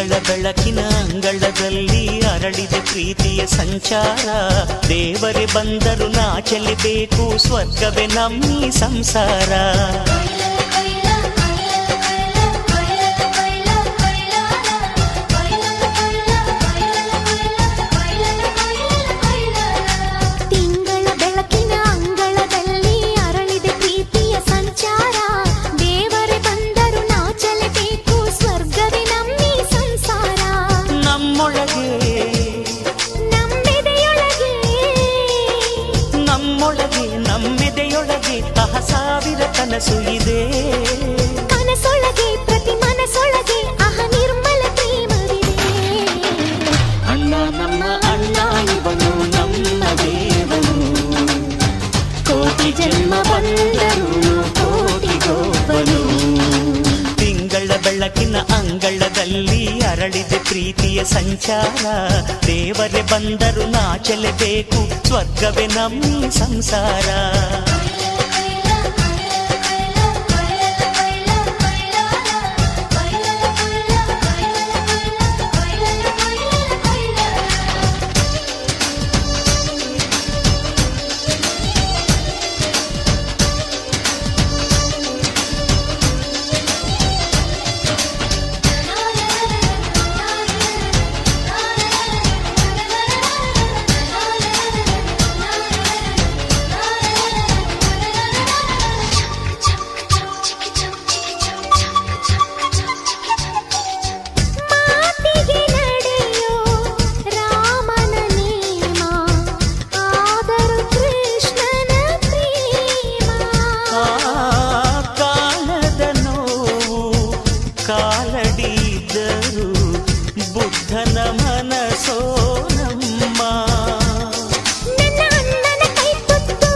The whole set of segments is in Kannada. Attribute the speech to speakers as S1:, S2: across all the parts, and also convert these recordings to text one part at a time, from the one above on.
S1: ತಿಂಗಳ ಬೆಳಕಿನ ಅಂಗಳದಲ್ಲಿ ಅರಳಿದೆ ಪ್ರೀತಿಯ ಸಂಚಾರ. ದೇವರೇ ಬಂದರು ನಾಚಲೇಬೇಕು, ಸ್ವರ್ಗವೇ ನಮ್ಮಿ ಸಂಸಾರ. ನಮ್ಮೆದೆಯೊಳಗೆ ಸಾವಿರ ಕನಸು ಇದೆ.
S2: ಕನಸೊಳಗೆ ಪ್ರತಿ ಮನಸೊಳಗೆ ನಿರ್ಮಲ ಪ್ರೇಮವಿದೆ.
S1: ಅಣ್ಣ ನಮ್ಮ ಅಣ್ಣ ಇವನು ನಮ್ಮ ದೇವನು, ಕೋಟಿ ಜನ್ಮ ಬಂದರು ಕೋಟಿಗೊಬ್ಬನು. ತಿಂಗಳ ಬೆಳಕಿನ ಅಂಗಳದಲ್ಲಿ ಅರಳಿದೆ ಪ್ರೀತಿಯ ಸಂಚಾರ. ದೇವರೇ ಬಂದರು ನಾಚಲೇಬೇಕು, ಸ್ವರ್ಗವೇ ನಮ್ಮಿ ಸಂಸಾರ. ಕಾಲಡಿದರು ಬುದ್ಧನ ಮನಸೋ ನಮ್ಮ.
S2: ನನ್ನ ಅಣ್ಣನ ಕೈ ತುತ್ತು,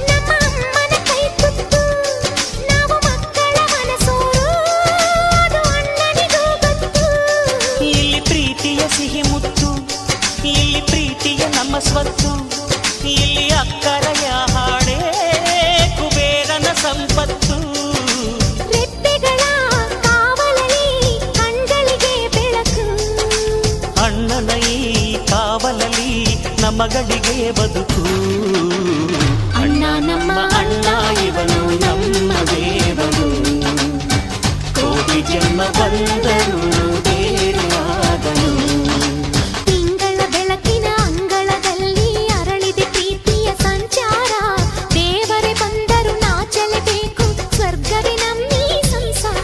S2: ನಮ್ಮ ಅಮ್ಮನ ಕೈ ತುತ್ತು, ನಾವು ಮಕ್ಕಳ ಮನಸೋರು, ಅದು ಅಣ್ಣನಿಗೂ ಗೊತ್ತು.
S1: ಇಲ್ಲಿ ಪ್ರೀತಿಯ ಸಿಹಿ ಮುತ್ತು, ಇಲ್ಲಿ ಪ್ರೀತಿಯ ನಮ್ಮ ಸ್ವತ್ತು, ಇಲ್ಲಿ ಅಕ್ಕರೆಯ ಹಾಡೇ ಕುಬೇರನ ಸಂಪತ್ತು. ಅಣ್ಣನ ಈ ಕಾವಲಲ್ಲಿ ನಮಗಳಿಗೆ ಬದುಕು. ಅಣ್ಣ ನಮ್ಮ ಅಣ್ಣ ಇವನು ನಮ್ಮ ದೇವನು, ಕೋಟಿ ಜನ್ಮ ಬಂದರು ಬೇರೆಯಾದನು.
S2: ತಿಂಗಳ ಬೆಳಕಿನ ಅಂಗಳದಲ್ಲಿ ಅರಳಿದೆ ಪ್ರೀತಿಯ ಸಂಚಾರ. ದೇವರೇ ಬಂದರು ನಾಚಲೇಬೇಕು, ಸ್ವರ್ಗವೇ ನಮ್ಮಿ ಸಂಸಾರ.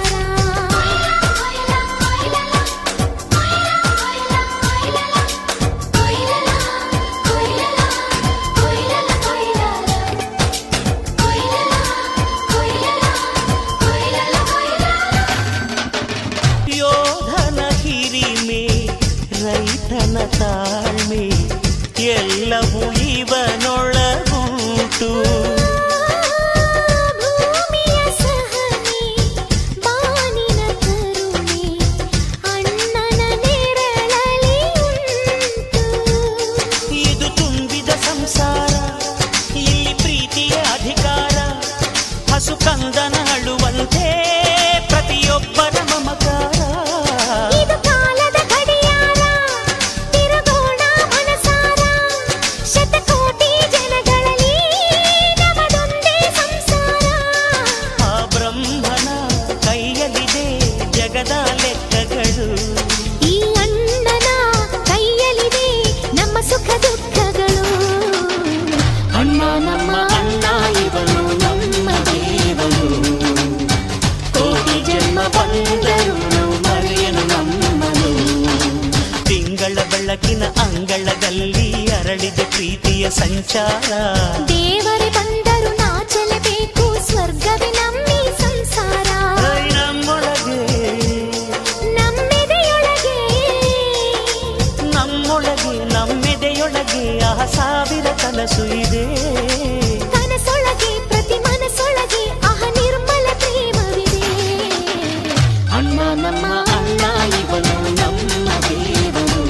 S1: ಯೋಧನ ಹಿರಿಮೆ, ರೈತನ ತಾಳ್ಮೆ, ಎಲ್ಲವೂ ಇವನೊಳಗುಂಟು.
S2: ಭೂಮಿಯ ಸಹನೆ, ಬಾನಿನ ಕರುಣೆ, ಅಣ್ಣನ ನೆರಳಲ್ಲಿ ಉಂಟು.
S1: ಇದು ತುಂಬಿದ ಸಂಸಾರ, ಇಲ್ಲಿ ಪ್ರೀತಿಯ ಅಧಿಕಾರ. ಹಸು ಕಂದನ ಅಳುವಂತೆ ಪ್ರತಿಯೊಬ್ಬರ ಮಮಕಾರ.
S2: ಇದು ಕಾಲದ ಗಡಿಯಾರ, ತಿರುಗೋಣ ಮನಸಾರ. ಶತಕೋಟಿ ಜನಗಳಲ್ಲಿ ನಮದೊಂದೇ ಸಂಸಾರ.
S1: ಆ ಬ್ರಹ್ಮನ ಕೈಯಲ್ಲಿದೆ ಜಗದ ಲೆಕ್ಕಗಳು,
S2: ಈ ಅಣ್ಣನ ಕೈಯಲ್ಲಿದೆ ನಮ್ಮ ಸುಖ ದುಃಖಗಳು.
S1: ಅಣ್ಣ ನಮ್ಮ ಅಣ್ಣ ಇವನು ನಮ್ಮ ದೇವನು, ಕೋಟಿ ಜನ್ಮ ಬಂದರು ಮರೆಯನು ನಮ್ಮನು. ತಿಂಗಳ ಬೆಳಕಿನ ಅಂಗಳದಲ್ಲಿ ಅರಳಿದೆ ಪ್ರೀತಿಯ ಸಂಚಾರ.
S2: ದೇವರೇ ಬಂದರು ನಾಚಲೇಬೇಕು, ಸ್ವರ್ಗವೇ ನಮ್ಮಿ ಸಂಸಾರ.
S1: ನಮ್ಮೊಳಗೆ
S2: ನಮ್ಮೆದೆಯೊಳಗೆ
S1: ನಮ್ಮೊಳಗೆ ನಮ್ಮೆದೆಯೊಳಗೆ ಸಾವಿರ ಕನಸು ಇದೆ.
S2: ಕನಸೊಳಗೆ ಪ್ರತಿ ಮನಸೊಳಗೆ ನಿರ್ಮಲ ಪ್ರೇಮವಿದೆ.
S1: ಅಣ್ಣ ನಮ್ಮ ಅಣ್ಣ ಇವನು ನಮ್ಮ ದೇವನು,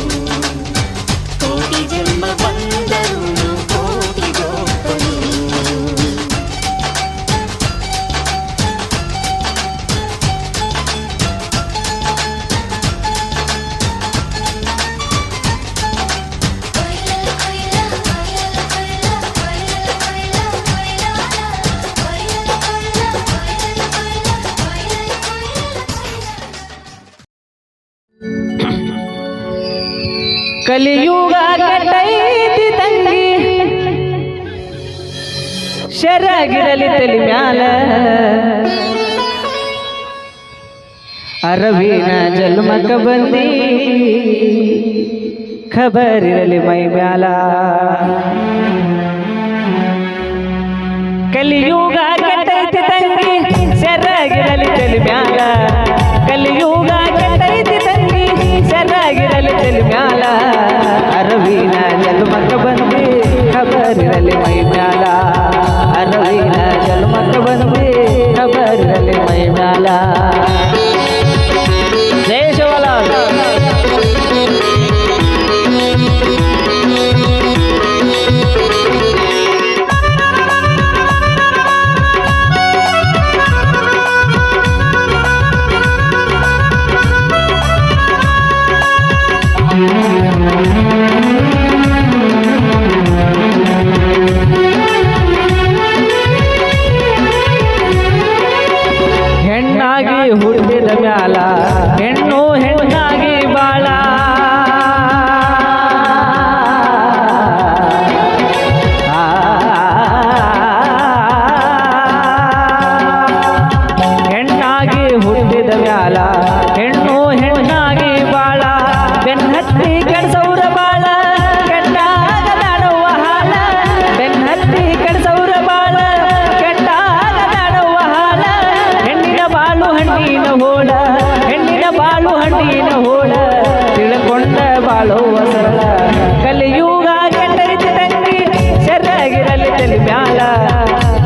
S1: ಕೋಟಿ ಜನ್ಮ ಬಂದರು ಕೋಟಿಗೊಬ್ಬನು.
S3: ಶರಗಿರಲಿ ತಲಿ ಮ್ಯಾಲ ಅರವಿನ ಜನ್ಮಕ್ಕ ಬಂದಿ ಖಬರಿರಲಿ ಮೈ ಮ್ಯಾಲ ಕಲಿಯುಗ ಕೆಟ್ಟೈತಿ ತಂಗಿ ಶರಗಿರಲಿ ತಲಿ ಮ್ಯಾಲ ಕಲಿಯುಗ ಕೆಟ್ಟೈತಿ ತಂಗಿ ಶರಗಿರಲಿ ತಲಿ ಮ್ಯಾಲ ಅರವಿನ ಜನ್ಮಕ್ಕ ಬಂದಿ ಖಬರಿರಲಿ ಮೈ ಮ್ಯಾಲ ಅರವಿನ ಜನ್ಮಕ್ಕ ಬಂದಿ ಖಬರಿರಲಿ ಮೈ ಮ್ಯಾಲ ಹೆಣ್ಣಾಗಿ ಹುಟ್ಟಿದ ಮ್ಯಾಲ ಹೆಣ್ಣು ಹೆಣ್ಣಾಗಿ ಬಾಳ ಹೆಣ್ಣಾಗಿ ಹುಟ್ಟಿದ ಮ್ಯಾಲ ಹೆಣ್ಣು ಹೆಣ್ಣಾಗಿ ಬಾಳ ಬೆನ್ನತ್ತಿ ಕೆಡ್ಸೌರ ಬಾಳ ಕೆಟ್ಟಾಗ ನಾಡುವ ಹಾಲ ಬೆನ್ನತ್ತಿ ಕೆಡ್ಸೌರ ಬಾಳ ಕೆಟ್ಟಾಗ ನಾಡುವ ಹಾಲ ಹೆಣ್ಣಿನ ಬಾಳು ಹಣ್ಣಿನ ಹೋಳ ಹೆಣ್ಣಿನ ಬಾಳು ಹಣ್ಣಿನ ಹೋಳ ತಿಳ್ಕೊಂಡ ಬಾಳುವ ಸರಳ ಕಲಿಯುಗ ಕೆಟ್ಟೈತಿ ತಂಗಿ ಶರಗಿರಲಿ ತಲಿ ಮ್ಯಾಲ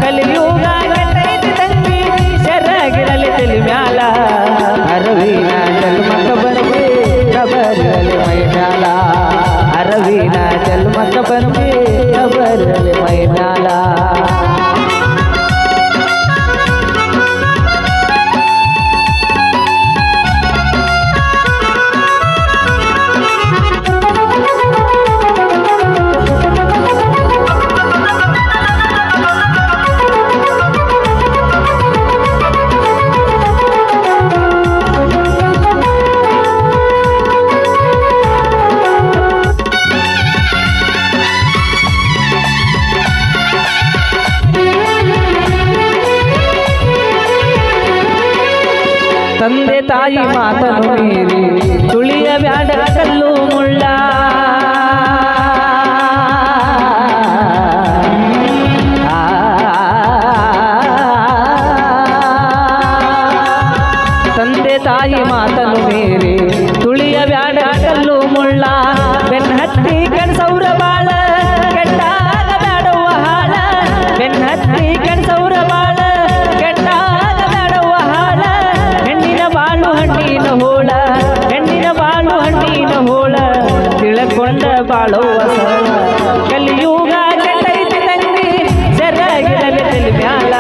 S3: ಕಲಿಯುಗ ಕೆಟ್ಟೈತಿ ತಂಗಿ ಶರಗಿರಲಿ ತಲಿ ಮ್ಯಾಲ ಅರವಿನ ಜನ್ಮಕ್ಕ ಬಂದಿ ಖಬರಿರಲಿ ಮೈ ಮ್ಯಾಲ ಅರವಿನ ಜನ್ಮಕ್ಕ ಬಂದಿ ಖಬರಿರಲಿ ಮೈ ಮ್ಯಾಲ ತಂದೆ ತಾಯಿ ಮಾತನು ಮೀರಿ ತುಳಿಯ ಬ್ಯಾಡ ಕಲ್ಲು ಮುಳ್ಳ ತಂದೆ ತಾಯಿ ಮಾತನು ಮೀರಿ ತುಳಿಯ ಬ್ಯಾಡ ಕಲ್ಲು ಮುಳ್ಳ ಬೆನ್ನತ್ತಿ ಕೆಡ್ಸೌರ ಬಾಳ ಕೆಟ್ಟಾಗ ನಾಡುವ ಹಾಳ ಬೆನ್ನತ್ತಿ ಕೆಡ್ಸೌರ ಬಾಳ ಕೆಟ್ಟಾಗ ನಾಡುವ ಹಾಳ ಹೆಣ್ಣಿನ ಬಾಳು ಹಣ್ಣಿನ ಹೋಳ ಹೆಣ್ಣಿನ ಬಾಳು ಹಣ್ಣಿನ ಹೋಳ ತಿಳ್ಕೊಂಡ ಬಾಳುವ ಸರಳ ಕಲಿಯುಗ ಕೆಟ್ಟೈತಿ ತಂಗಿ ಶರಗಿರಲಿ ತಲಿ ಮ್ಯಾಲ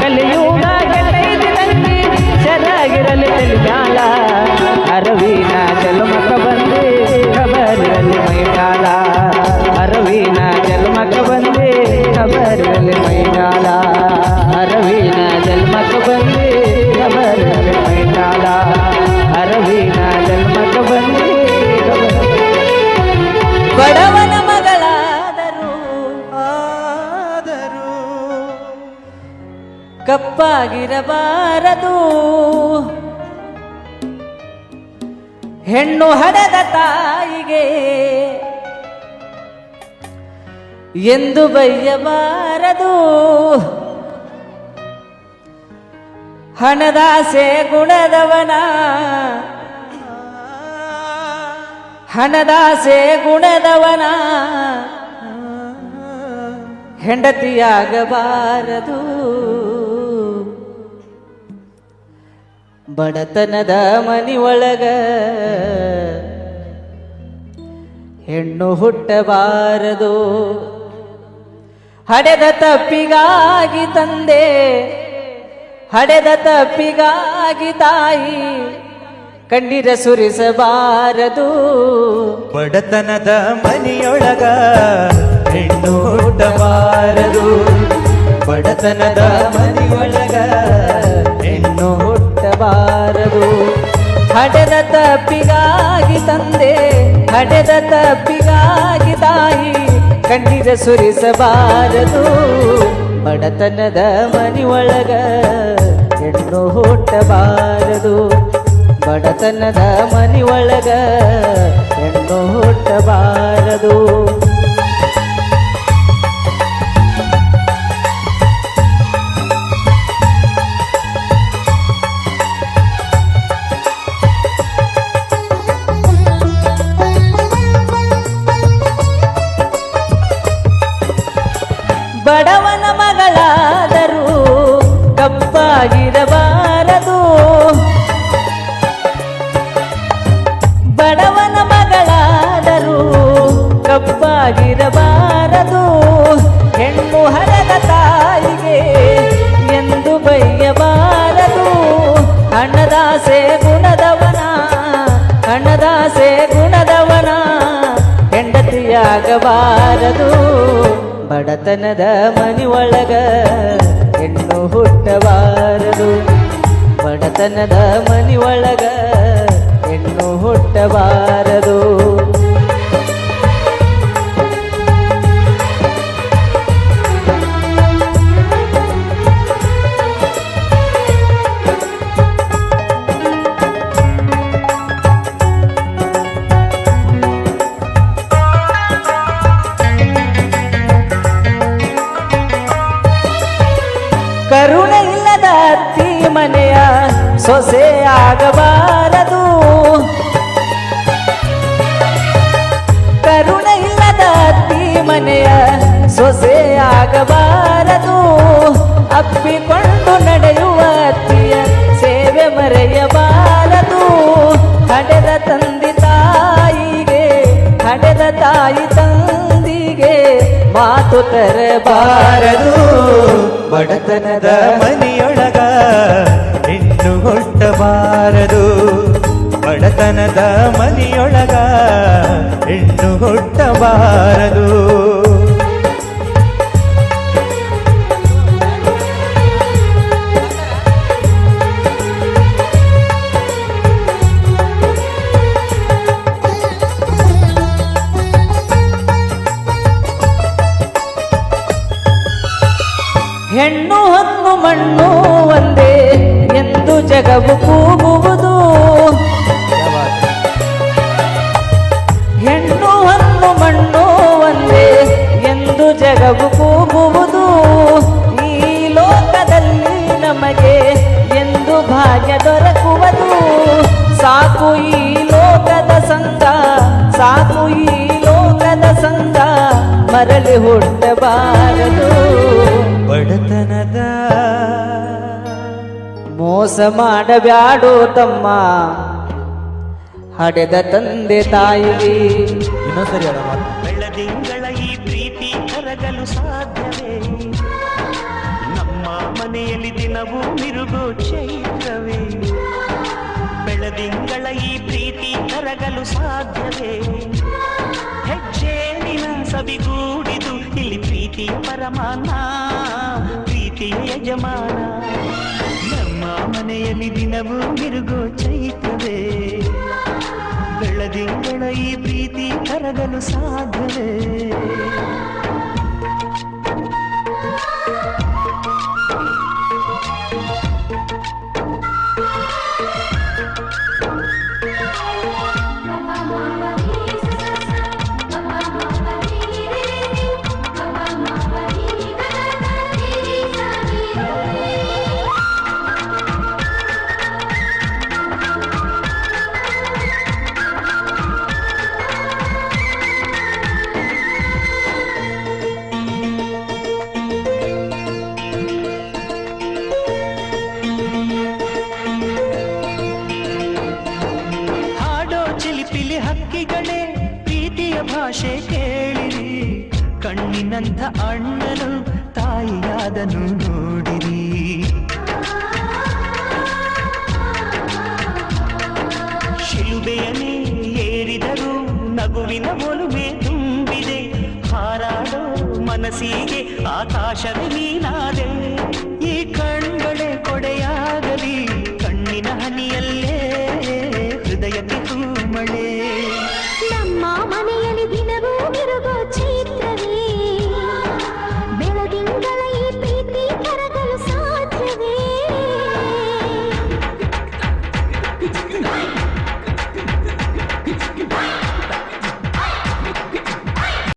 S3: ಕಲಿಯುಗ ಕೆಟ್ಟೈತಿ ತಂಗಿ ಶರಗಿರಲಿ ತಲಿ ಮ್ಯಾಲ ಅರವಿನ ಜನ್ಮಕ್ಕ ಬಂದಿ ಖಬರಿರಲಿ ಮೈ ಮ್ಯಾಲ ಅರವಿನ ಜನ್ಮಕ್ಕ ಬಂದಿ ಖಬರಿರಲಿ ಮೈ ಮ್ಯಾಲ ಅರವಿನ ಜನ್ಮಕ್ಕ ಬಂದಿ ಖಬರಿರಲಿ ಮೈ ಮ್ಯಾಲ ಅರವಿನ ಜನ್ಮಕ್ಕ ಬಂದಿ ಬಡವನ ಮಗಳಾದರು ಆದರೂ ಕಪ್ಪಾಗಿರಬಾರದು ಹೆಣ್ಣು ಹಡೆದ ತಾಯಿಗೆ ಎಂದು ಬಯ್ಯಬಾರದು ಹಣದಾಸೆ ಗುಣದವನ ಹಣದಾಸೆ ಗುಣದವನ ಹೆಂಡತಿಯಾಗಬಾರದು ಬಡತನದ ಮನಿಯೊಳಗ ಹೆಣ್ಣು ಹುಟ್ಟಬಾರದು ಹಡೆದ ತಪ್ಪಿಗಾಗಿ ತಂದೆ ಹಡೆದ ತಪ್ಪಿಗಾಗಿ ತಾಯಿ ಕಣ್ಣೀರ ಸುರಿಸಬಾರದು
S4: ಬಡತನದ ಮನಿಯೊಳಗ ಹೆಣ್ಣು ಹುಟ್ಟಬಾರದು ಬಡತನದ ಮನಿಯೊಳಗ
S3: ಹೆಣ್ಣು ಹುಟ್ಟಬಾರದು ಹಡೆದ ತಪ್ಪಿಗಾಗಿ ತಂದೆ ಹಡೆದ ತಪ್ಪಿಗಾಗಿ ತಾಯಿ ಕಣ್ಣೀರ ಸುರಿಸಬಾರದು ಬಡತನದ ಮನಿಯೊಳಗ ಹೆಣ್ಣು ಹುಟ್ಟಬಾರದು ಬಡತನದ ಮನಿಯೊಳಗ ಹೆಣ್ಣು ಹುಟ್ಟಬಾರದು ಬಡವನ ಮಗಳಾದರೂ ಕಪ್ಪಾಗಿರಬಾರದು ಬಡವನ ಮಗಳಾದರೂ ಕಪ್ಪಾಗಿರಬಾರದು ಹೆಣ್ಣು ಹರದ ತಾಯಿಗೆ ಎಂದು ಬೈಯಬಾರದು ಹಣದಾಸೆ ಗುಣದವನ ಹೆಂಡತಿಯಾಗಬಾರದು ಬಡತನದ ಮನಿಯೊಳಗ ಹೆಣ್ಣು ಹುಟ್ಟಬಾರದು ಬಡತನದ ಮನಿಯೊಳಗ ಹೆಣ್ಣು ಹುಟ್ಟಬಾರದು ಕರುಣೆ ಇಲ್ಲದ ಅತ್ತಿ ಮನೆಯ ಸೊಸೆ ಆಗಬಾರದು ಕರುಣೆ ಇಲ್ಲದ ಅತ್ತಿ ಮನೆಯ ಸೊಸೆ ಆಗಬಾರದು ಅಪ್ಪಿಕೊಂಡು ನಡೆಯುವ ಅತ್ತಿಯ ಸೇವೆ ಮರೆಯಬಾರದು ಹಡೆದ ತಾಯಿ ತಂದಿಗೆ ಮಾತು ತರಬಾರದು
S4: ಬಡತನದ ಮನಿಯೊಳಗ ಹೆಣ್ಣು ಹುಟ್ಟಬಾರದು ಬಡತನದ ಮನಿಯೊಳಗ ಹೆಣ್ಣು ಹುಟ್ಟಬಾರದು
S3: ಹೆಣ್ಣು ಹೊನ್ನು ಮಣ್ಣು ಒಂದೇ ಎಂದು ಜಗವು ಕೂಗುವುದು ಹೆಣ್ಣು ಹೊನ್ನು ಮಣ್ಣು ಒಂದೇ ಎಂದು ಜಗವು ಕೂಗುವುದು ಈ ಲೋಕದಲ್ಲಿ ನಮಗೆ ಎಂದು ಭಾಗ್ಯ ದೊರಕುವುದು ಸಾಕು ಈ ಲೋಕದ ಸಂಗ ಮರಳಿ ಹುಟ್ಟಬಾರದು
S4: ಬಡತನದ
S3: ಮೋಸ ಮಾಡಬ್ಯಾಡೋ ತಮ್ಮ ಹಡೆದ ತಂದೆ ತಾಯಿಗೆ
S4: ಇನ್ನೊಂದ್ಸರಿ ಅದ ಮಾತು
S1: ಬೆಳದಿಂಗಳ ಈ ಪ್ರೀತಿ ಕರಗಲು ಸಾಧ್ಯವೇ ನಮ್ಮ ಮನೆಯಲ್ಲಿ ದಿನವೂ ಮಿರುಗೋ ಚೈತ್ರವೇ ಬೆಳದಿಂಗಳ ಈ ಪ್ರೀತಿ ಕರಗಲು ಸಾಧ್ಯವೇ ಹೆಜ್ಜೇನಿನ ಸವಿಗೂಡಿದು ಇಲ್ಲಿ ಪ್ರೀತಿಯ ಪರಮಾನ ಪ್ರೀತಿಯ ಯಜಮಾನ ನಮ್ಮ ಮನೆಯಲ್ಲಿ ದಿನವೂ ಮಿರುಗೋ ಚೈತ್ರವೇ ಬೆಳದಿಂಗಳ ಈ ಪ್ರೀತಿ ಕರಗಲು ಸಾಧ್ಯವೇ ಹಕ್ಕಿಗಳೇ ಪ್ರೀತಿಯ ಭಾಷೆ ಕೇಳಿರಿ ಕಣ್ಣಿನಂಥ ಅಣ್ಣನು ತಾಯಿಯಾದನು ನೋಡಿರಿ ಶಿಲುಬೆಯನೇ ಏರಿದರು ನಗುವಿನ ಒಲುಮೆ ತುಂಬಿದೆ ಹಾರಾಡೋ ಮನಸ್ಸಿಗೆ ಆಕಾಶವೇ ನೀನಾದೆ